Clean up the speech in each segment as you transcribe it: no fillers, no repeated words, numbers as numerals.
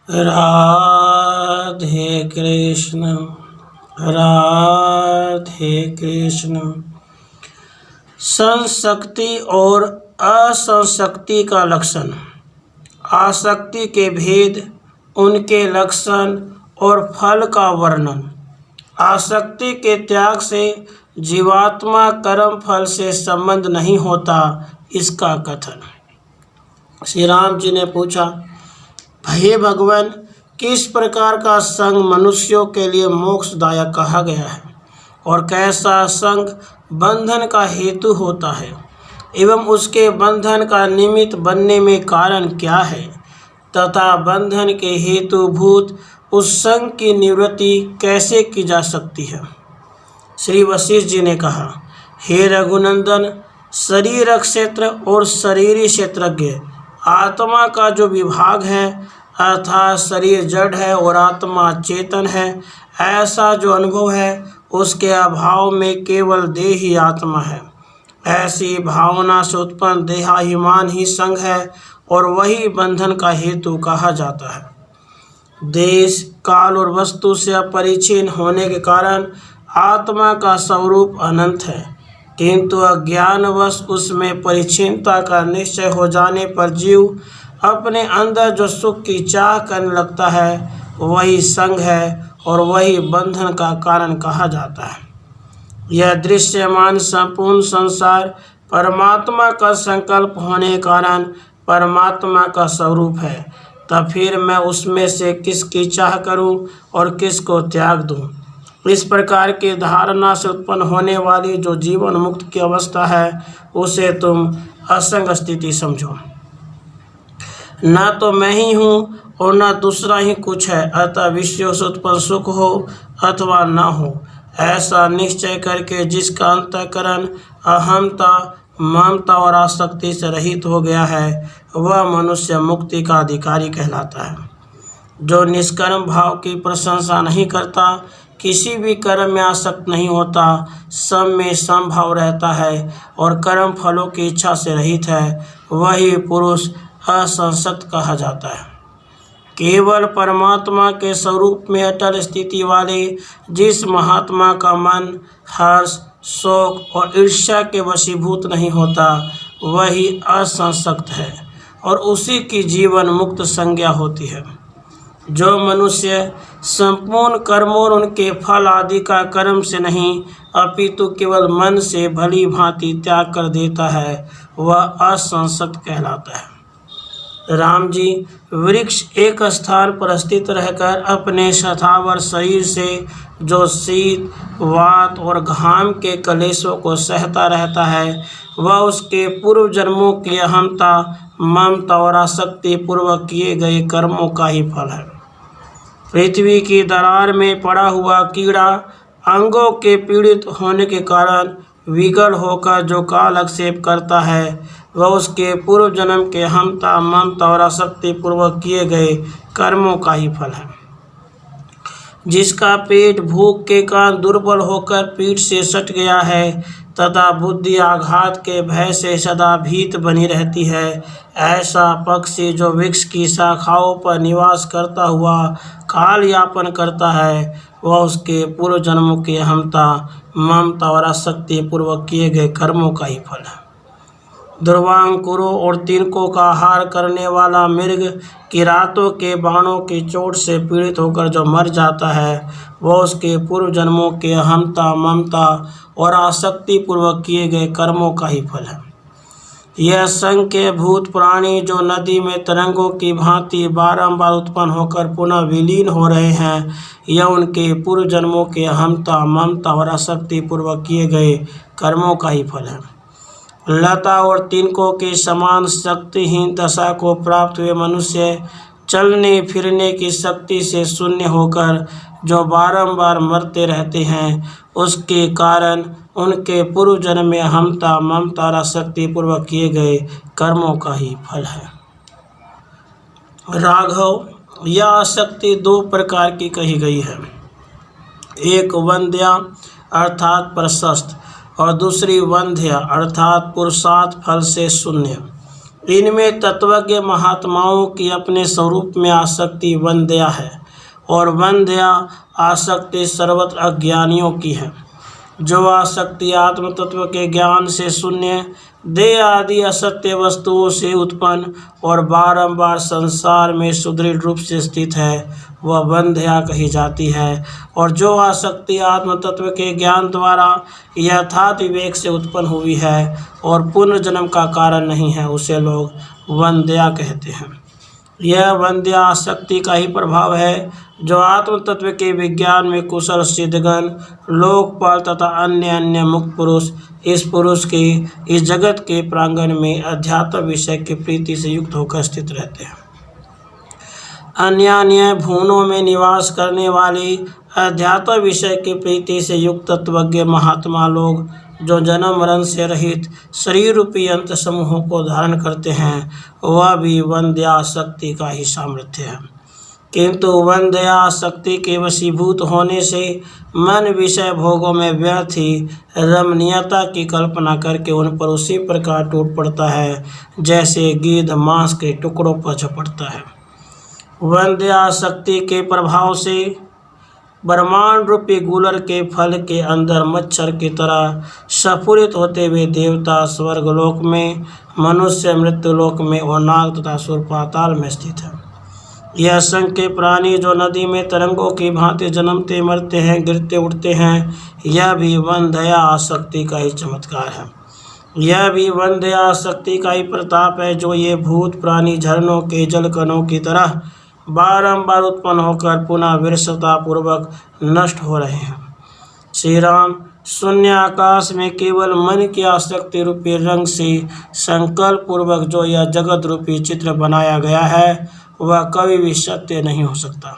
राधे कृष्ण राधे कृष्ण। संशक्ति और असंशक्ति का लक्षण, आसक्ति के भेद, उनके लक्षण और फल का वर्णन। आसक्ति के त्याग से जीवात्मा कर्म फल से संबंध नहीं होता, इसका कथन। श्री राम जी ने पूछा, हे भगवान, किस प्रकार का संग मनुष्यों के लिए मोक्षदायक कहा गया है और कैसा संग बंधन का हेतु होता है एवं उसके बंधन का निमित्त बनने में कारण क्या है तथा बंधन के हेतुभूत उस संग की निवृत्ति कैसे की जा सकती है। श्री वशिष्ठ जी ने कहा, हे रघुनंदन, शरीर क्षेत्र और शरीरी क्षेत्रज्ञ आत्मा का जो विभाग है, अर्थात शरीर जड़ है और आत्मा चेतन है, ऐसा जो अनुभव है उसके अभाव में केवल देह ही आत्मा है। ऐसी भावना से उत्पन्न देहाभिमान ही संग है और वही बंधन का हेतु कहा जाता है। देश, काल और वस्तु से अपरिच्छिन्न होने के कारण आत्मा का स्वरूप अनंत है, किंतु अज्ञानवश उसमें परिच्छिन्नता का निश्चय हो जाने पर जीव अपने अंदर जो सुख की चाह करने लगता है वही संग है और वही बंधन का कारण कहा जाता है। यह दृश्यमान संपूर्ण संसार परमात्मा का संकल्प होने के कारण परमात्मा का स्वरूप है, तब फिर मैं उसमें से किसकी चाह करूं और किसको त्याग दूं। इस प्रकार की धारणा से उत्पन्न होने वाली जो जीवन मुक्त की अवस्था है उसे तुम असंग स्थिति समझो। न तो मैं ही हूँ और न दूसरा ही कुछ है, अतः विषयों से उत्पन्न सुख हो अथवा न हो, ऐसा निश्चय करके जिसका अंतःकरण अहमता, ममता और आसक्ति से रहित हो गया है वह मनुष्य मुक्ति का अधिकारी कहलाता है। जो निष्कर्म भाव की प्रशंसा नहीं करता, किसी भी कर्म में आसक्त नहीं होता, सब में समभाव रहता है और कर्म फलों की इच्छा से रहित है, वही पुरुष असंशक्त कहा जाता है। केवल परमात्मा के स्वरूप में अटल स्थिति वाले जिस महात्मा का मन हर्ष, शोक और ईर्ष्या के वशीभूत नहीं होता वही असंशक्त है और उसी की जीवन मुक्त संज्ञा होती है। जो मनुष्य संपूर्ण कर्मों और उनके फल आदि का कर्म से नहीं अपितु केवल मन से भली भांति त्याग कर देता है वह असंशक्त कहलाता है। राम जी, वृक्ष एक स्थान पर स्थित रहकर अपने शतावर शरीर से जो शीत, वात और घाम के क्लेशों को सहता रहता है वह उसके पूर्व जन्मों की अहमता, ममता और आसक्ति पूर्वक किए गए कर्मों का ही फल है। पृथ्वी की दरार में पड़ा हुआ कीड़ा अंगों के पीड़ित होने के कारण विकल होकर जो कालक्षेप करता है वह उसके पूर्व जन्म के अहमता, ममता और आसक्ति पूर्वक किए गए कर्मों का ही फल है। जिसका पेट भूख के कारण दुर्बल होकर पीठ से सट गया है तथा बुद्धि आघात के भय से सदा भीत बनी रहती है, ऐसा पक्षी जो वृक्ष की शाखाओं पर निवास करता हुआ काल यापन करता है वह उसके पूर्व जन्मों की अहमता, ममता और आसक्ति पूर्वक किए गए कर्मों का ही फल है। ध्रुवांकुरों और तिनकों का आहार करने वाला मृग किरातों के बाणों की चोट से पीड़ित होकर जो मर जाता है वह उसके पूर्व जन्मों के अहमता, ममता और आसक्ति पूर्वक किए गए कर्मों का ही फल है। यह संग के भूत प्राणी जो नदी में तरंगों की भांति बारंबार उत्पन्न होकर पुनः विलीन हो रहे हैं, यह उनके पूर्व जन्मों के अहमता, ममता और आसक्ति पूर्वक किए गए कर्मों का ही फल है। लता और तिनकों के समान शक्तिहीन दशा को प्राप्त हुए मनुष्य चलने फिरने की शक्ति से शून्य होकर जो बारंबार मरते रहते हैं, उसके कारण उनके पूर्व जन्म में अहमता, ममता और आसक्ति पूर्वक किए गए कर्मों का ही फल है। राघव, यह आसक्ति दो प्रकार की कही गई है, एक वंध्या अर्थात प्रशस्त और दूसरी वंध्या अर्थात पुरुषार्थ फल से शून्य। इनमें तत्वज्ञ महात्माओं की अपने स्वरूप में आसक्ति वंद्या है और वंद्या आसक्ति सर्वत्र अज्ञानियों की है। जो आसक्ति आत्म तत्व के ज्ञान से शून्य देह आदि असत्य वस्तुओं से उत्पन्न और बारंबार संसार में सुदृढ़ रूप से स्थित है, वह वंध्या कही जाती है। और जो आसक्ति आत्म तत्व के ज्ञान द्वारा यथार्थ विवेक से उत्पन्न हुई है और पुनर्जन्म का कारण नहीं है, उसे लोग वंध्या कहते हैं। यह वंध्या आसक्ति का ही प्रभाव है जो आत्म तत्व के विज्ञान में कुशल सिद्धगण, लोकपाल तथा अन्य अन्य मुक्त पुरुष इस जगत के प्रांगण में अध्यात्म विषय की प्रीति से युक्त होकर स्थित रहते हैं। अन्य अन्य भुवनों में निवास करने वाली अध्यात्म विषय की प्रीति से युक्त तत्वज्ञ महात्मा लोग जो जन्म मरण से रहित शरीर रूपी अंत समूहों को धारण करते हैं, वह भी वंध्या शक्ति का ही सामर्थ्य है। किंतु वंध्या शक्ति के वशीभूत होने से मन विषय भोगों में व्यर्थ ही रमणीयता की कल्पना करके उन पर उसी प्रकार टूट पड़ता है जैसे गिद्ध मांस के टुकड़ों पर झपटता है। वंध्या शक्ति के प्रभाव से ब्रह्मांड रूपी गूलर के फल के अंदर मच्छर की तरह स्फुरित होते हुए देवता स्वर्गलोक में, मनुष्य मृत्युलोक में और नाग तथा सुर पाताल में स्थित है। यह संघ के प्राणी जो नदी में तरंगों की भांति जन्मते मरते हैं, गिरते उठते हैं, यह भी वंध्या आसक्ति का ही चमत्कार है। यह भी वंध्या आसक्ति का ही प्रताप है जो ये भूत प्राणी झरनों के जलकणों की तरह बारंबार उत्पन्न होकर पुनः विरसता पूर्वक नष्ट हो रहे हैं। श्री राम, शून्य आकाश में केवल मन की आसक्ति रूपी रंग से संकल्प पूर्वक जो यह जगत रूपी चित्र बनाया गया है, वह कभी भी सत्य नहीं हो सकता।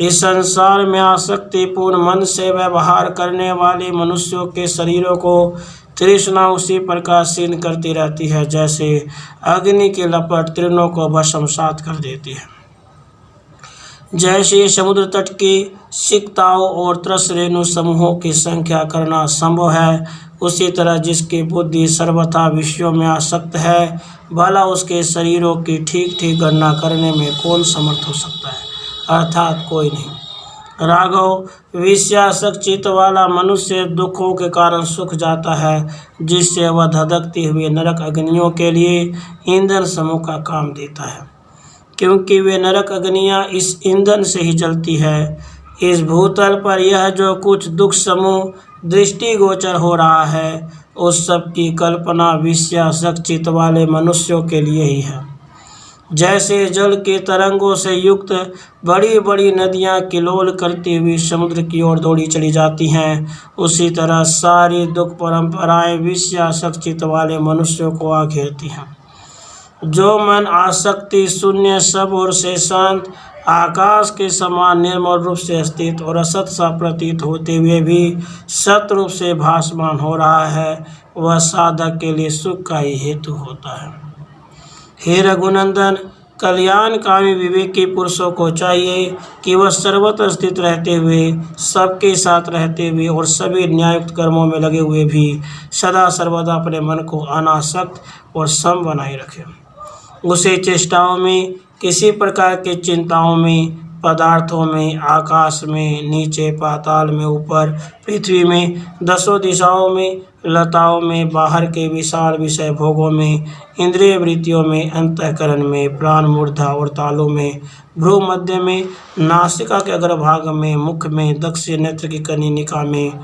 इस संसार में आसक्तिपूर्ण मन से व्यवहार करने वाले मनुष्यों के शरीरों को तृष्णा उसी प्रकार क्षीण करती रहती है जैसे अग्नि की लपट तृणों को भस्मसात कर देती है। जैसे समुद्र तट की सिक्ताओं और त्रस रेणु समूहों की संख्या करना संभव है, उसी तरह जिसकी बुद्धि सर्वथा विषयों में आसक्त है, भला उसके शरीरों की ठीक ठीक गणना करने में कौन समर्थ हो सकता है, अर्थात कोई नहीं। राघव, विषयासक्त चित्त वाला मनुष्य दुखों के कारण सूख जाता है, जिससे वह धधकती हुई नरक अग्नियों के लिए ईंधन समूह का काम देता है, क्योंकि वे नरक अग्नियाँ इस ईंधन से ही जलती है। इस भूतल पर यह जो कुछ दुख समूह दृष्टिगोचर हो रहा है, उस सब की कल्पना विषयासक्त चित्त वाले मनुष्यों के लिए ही है। जैसे जल के तरंगों से युक्त बड़ी बड़ी नदियाँ किलोल करती हुई समुद्र की ओर दौड़ी चली जाती हैं, उसी तरह सारी दुख परंपराएं विषयासक्त चित्त वाले मनुष्यों को आ घेरती हैं। जो मन आसक्ति शून्य सब ओर से शांत आकाश के समान निर्मल रूप से स्थित और असत सा प्रतीत होते हुए भी सत रूप से भासमान हो रहा है, वह साधक के लिए सुख का ही हेतु होता है। हे रघुनंदन, कल्याणकामी विवेकी पुरुषों को चाहिए कि वह सर्वत्र स्थित रहते हुए, सबके साथ रहते हुए और सभी न्यायुक्त कर्मों में लगे हुए भी सदा सर्वदा अपने मन को अनासक्त और सम बनाए रखें। उसे चेष्टाओं में, किसी प्रकार की चिंताओं में, पदार्थों में, आकाश में, नीचे पाताल में, ऊपर पृथ्वी में, दसों दिशाओं में, लताओं में, बाहर के विशाल विषय भोगों में, इंद्रिय वृत्तियों में, अंतःकरण में, प्राण मूर्धा और तालुओं में, भ्रू मध्य में, नासिका के अग्रभाग में, मुख में, दक्षिण नेत्र की कनिनिका में,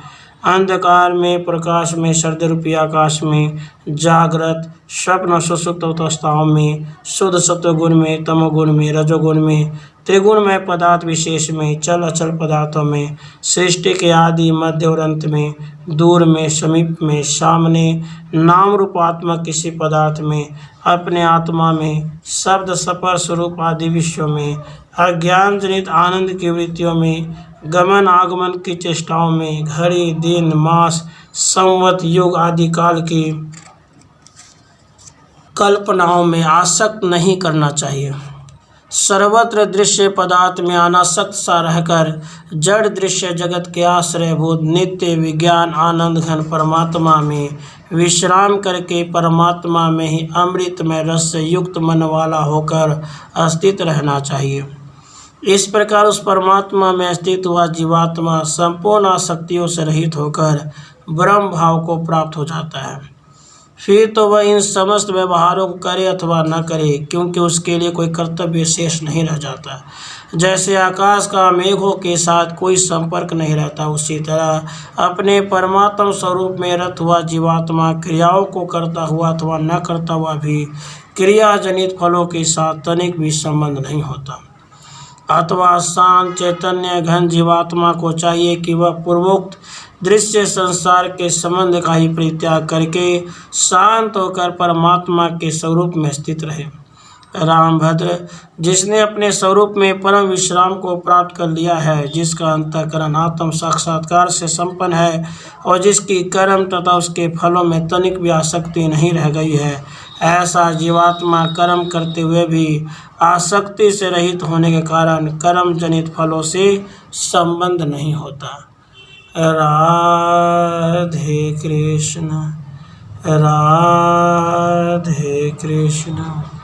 अंधकार में, प्रकाश में, शरद रूपी आकाश में, जागृत स्वप्न सुषुप्त अवस्थाओं में, शुद्ध सत्वगुण में, तमोगुण में, रजोगुण में, त्रिगुणमय पदार्थ विशेष में, चल अचल पदार्थों में, सृष्टि के आदि मध्य और अंत में, दूर में, समीप में, सामने, नाम रूपात्मक किसी पदार्थ में, अपने आत्मा में, शब्द स्पर्श रूप आदि विषयों में, अज्ञान जनित आनंद की वृत्तियों में, गमन आगमन की चेष्टाओं में, घड़ी दिन मास संवत युग आदि काल की कल्पनाओं में आसक्त नहीं करना चाहिए। सर्वत्र दृश्य पदार्थ में अनासक्त सा रहकर जड़ दृश्य जगत के आश्रयभूत नित्य विज्ञान आनंद घन परमात्मा में विश्राम करके परमात्मा में ही अमृतमय रस से युक्त मन वाला होकर स्थित रहना चाहिए। इस प्रकार उस परमात्मा में स्थित हुआ जीवात्मा संपूर्ण आसक्तियों से रहित होकर ब्रह्म भाव को प्राप्त हो जाता है। फिर तो वह इन समस्त व्यवहारों को करे अथवा न करे, क्योंकि उसके लिए कोई कर्तव्य शेष नहीं रह जाता। जैसे आकाश का मेघों के साथ कोई संपर्क नहीं रहता, उसी तरह अपने परमात्म स्वरूप में रत हुआ जीवात्मा क्रियाओं को करता हुआ अथवा न करता हुआ भी क्रियाजनित फलों के साथ तनिक भी संबंध नहीं होता। अथवा शांत चैतन्य घन जीवात्मा को चाहिए कि वह पूर्वोक्त दृश्य संसार के संबंध का ही परित्याग करके शांत होकर परमात्मा के स्वरूप में स्थित रहे। रामभद्र, जिसने अपने स्वरूप में परम विश्राम को प्राप्त कर लिया है, जिसका अंतःकरण आत्म साक्षात्कार से संपन्न है और जिसकी कर्म तथा उसके फलों में तनिक भी आसक्ति नहीं रह गई है, ऐसा जीवात्मा कर्म करते हुए भी आसक्ति से रहित होने के कारण कर्म जनित फलों से संबंध नहीं होता। राधे कृष्ण, राधे कृष्ण।